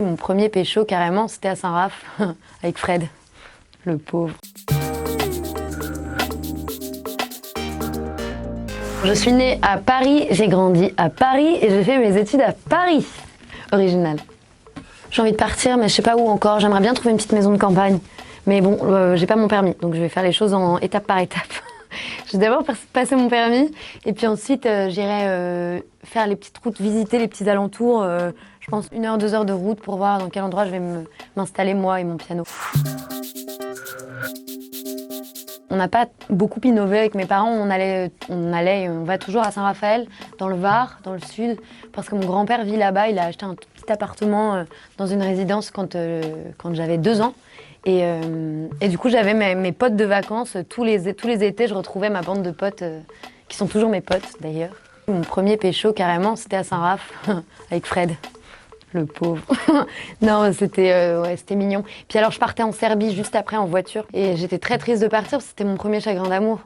Mon premier pécho, carrément, c'était à Saint-Raph, avec Fred, le pauvre. Je suis née à Paris, j'ai grandi à Paris et j'ai fait mes études à Paris. Original. J'ai envie de partir, mais je sais pas où encore. J'aimerais bien trouver une petite maison de campagne. Mais bon, j'ai pas mon permis, donc je vais faire les choses en étape par étape. Je vais d'abord passer mon permis, et puis ensuite j'irai faire les petites routes, visiter les petits alentours. Je pense 1 heure, 2 heures de route pour voir dans quel endroit je vais m'installer moi et mon piano. On n'a pas beaucoup innové avec mes parents, on va toujours à Saint-Raphaël, dans le Var, dans le sud, parce que mon grand-père vit là-bas, il a acheté un tout petit appartement dans une résidence quand j'avais 2 ans. Et du coup, j'avais mes potes de vacances, tous les étés, je retrouvais ma bande de potes, qui sont toujours mes potes d'ailleurs. Mon premier pécho, carrément, c'était à Saint-Raph, avec Fred. Le pauvre. Non, c'était mignon. Puis alors, je partais en Serbie juste après en voiture. Et j'étais très triste de partir parce que c'était mon premier chagrin d'amour.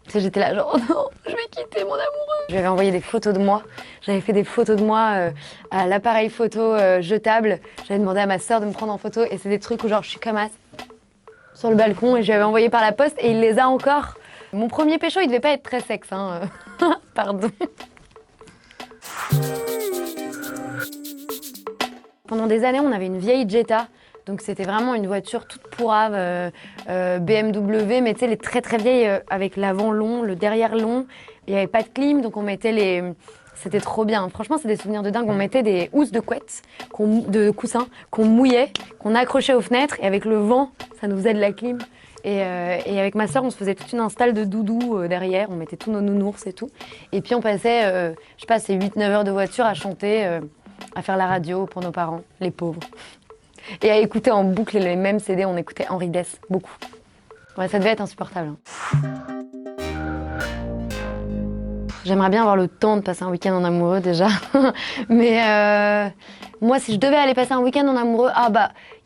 Tu sais, j'étais là genre, oh non, je vais quitter mon amoureux. Je lui avais envoyé des photos de moi. J'avais fait des photos de moi à l'appareil photo jetable. J'avais demandé à ma sœur de me prendre en photo. Et c'est des trucs où genre, je suis comme ça, sur le balcon. Et je lui avais envoyé par la poste et il les a encore. Mon premier pécho, il devait pas être très sexe, hein. Pardon. Pendant des années, on avait une vieille Jetta, donc c'était vraiment une voiture toute pourrave, BMW, mais tu sais, les très très vieilles avec l'avant long, le derrière long. Il n'y avait pas de clim, donc on mettait C'était trop bien, franchement, c'est des souvenirs de dingue. On mettait des housses de couettes, de coussins, qu'on mouillait, qu'on accrochait aux fenêtres, et avec le vent, ça nous faisait de la clim. Et avec ma sœur, on se faisait toute une installe de doudou derrière, on mettait tous nos nounours et tout. Et puis on passait, je sais pas, c'est 8-9 heures de voiture à chanter, à faire la radio pour nos parents, les pauvres. Et à écouter en boucle les mêmes CD, on écoutait Henri Dess, beaucoup. Ouais, ça devait être insupportable. J'aimerais bien avoir le temps de passer un week-end en amoureux déjà. Mais moi, si je devais aller passer un week-end en amoureux,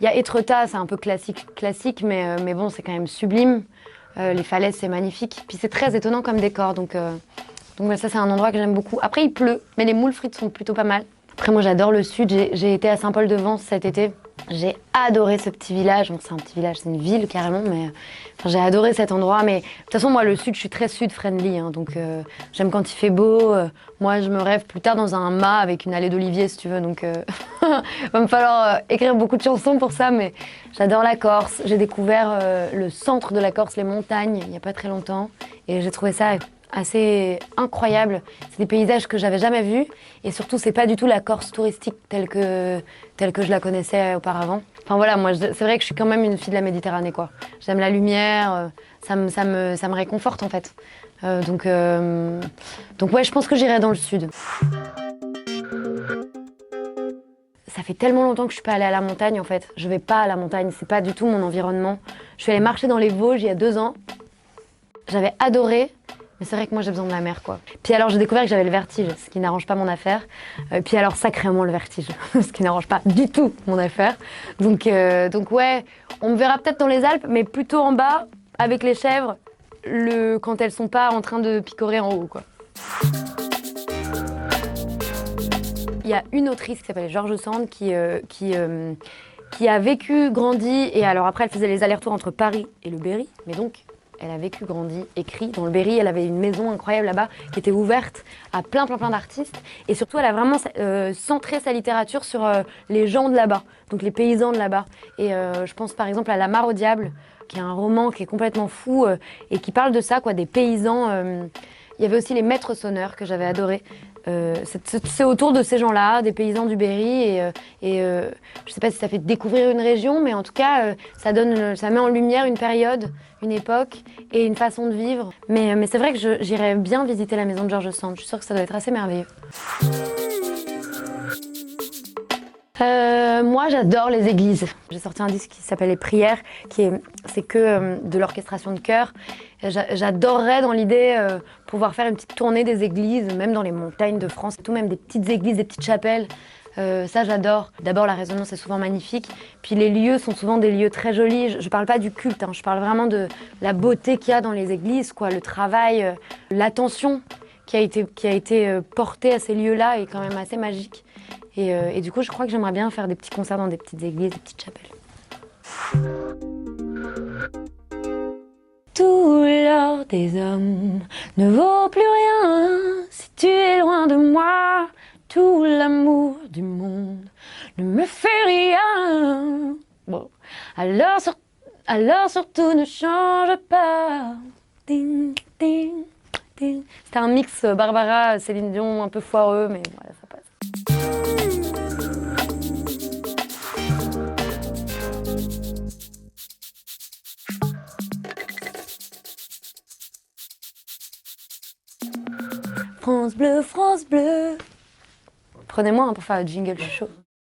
il y a Étretat, c'est un peu classique, mais bon, c'est quand même sublime. Les falaises, c'est magnifique. Puis c'est très étonnant comme décor, donc ça, c'est un endroit que j'aime beaucoup. Après, il pleut, mais les moules frites sont plutôt pas mal. Après, moi, j'adore le sud. J'ai été à Saint-Paul-de-Vence cet été. J'ai adoré ce petit village. Bon, c'est un petit village, c'est une ville carrément, mais j'ai adoré cet endroit. Mais de toute façon, moi, le sud, je suis très sud-friendly, hein, donc j'aime quand il fait beau. Moi, je me rêve plus tard dans un mât avec une allée d'oliviers, si tu veux. Donc, va me falloir écrire beaucoup de chansons pour ça, mais j'adore la Corse. J'ai découvert le centre de la Corse, les montagnes, il n'y a pas très longtemps, et j'ai trouvé ça assez incroyable. C'est des paysages que j'avais jamais vus, et surtout c'est pas du tout la Corse touristique telle que je la connaissais auparavant. Enfin voilà, moi c'est vrai que je suis quand même une fille de la Méditerranée, quoi. J'aime la lumière, ça me réconforte en fait. Donc ouais, je pense que j'irai dans le sud. Ça fait tellement longtemps que je suis pas allée à la montagne en fait. Je vais pas à la montagne, c'est pas du tout mon environnement. Je suis allée marcher dans les Vosges il y a 2 ans. J'avais adoré. Mais c'est vrai que moi j'ai besoin de la mer, quoi. Puis alors j'ai découvert que j'avais le vertige, ce qui n'arrange pas mon affaire. Puis alors sacrément le vertige, ce qui n'arrange pas du tout mon affaire. Donc ouais, on me verra peut-être dans les Alpes, mais plutôt en bas, avec les chèvres, quand elles sont pas en train de picorer en haut, quoi. Il y a une autrice qui s'appelle George Sand qui a vécu, grandi, et alors après elle faisait les allers-retours entre Paris et le Berry, mais donc elle a vécu, grandi, écrit dans le Berry. Elle avait une maison incroyable là-bas qui était ouverte à plein d'artistes. Et surtout, elle a vraiment centré sa littérature sur les gens de là-bas, donc les paysans de là-bas. Et je pense par exemple à La Mare au diable, qui est un roman qui est complètement fou et qui parle de ça, quoi, des paysans. Il y avait aussi Les Maîtres sonneurs que j'avais adoré. C'est autour de ces gens-là, des paysans du Berry, je sais pas si ça fait découvrir une région, mais en tout cas, ça met en lumière une période, une époque et une façon de vivre. Mais c'est vrai que j'irais bien visiter la maison de George Sand. Je suis sûre que ça doit être assez merveilleux. Moi, j'adore les églises. J'ai sorti un disque qui s'appelle Les Prières, c'est que de l'orchestration de chœur. J'adorerais dans l'idée pouvoir faire une petite tournée des églises, même dans les montagnes de France, tout même des petites églises, des petites chapelles. Ça, j'adore. D'abord, la résonance est souvent magnifique. Puis les lieux sont souvent des lieux très jolis. Je parle pas du culte, hein, je parle vraiment de la beauté qu'il y a dans les églises, quoi. Le travail, l'attention qui a été portée à ces lieux-là est quand même assez magique. Et du coup, je crois que j'aimerais bien faire des petits concerts dans des petites églises, des petites chapelles. Tout l'or des hommes ne vaut plus rien si tu es loin de moi. Tout l'amour du monde ne me fait rien. Bon, alors surtout ne change pas. Ding, ding, ding. C'était un mix Barbara, Céline Dion, un peu foireux, mais voilà, ça passe. France Bleu, France Bleu. Prenez-moi pour faire le jingle, je suis chaud.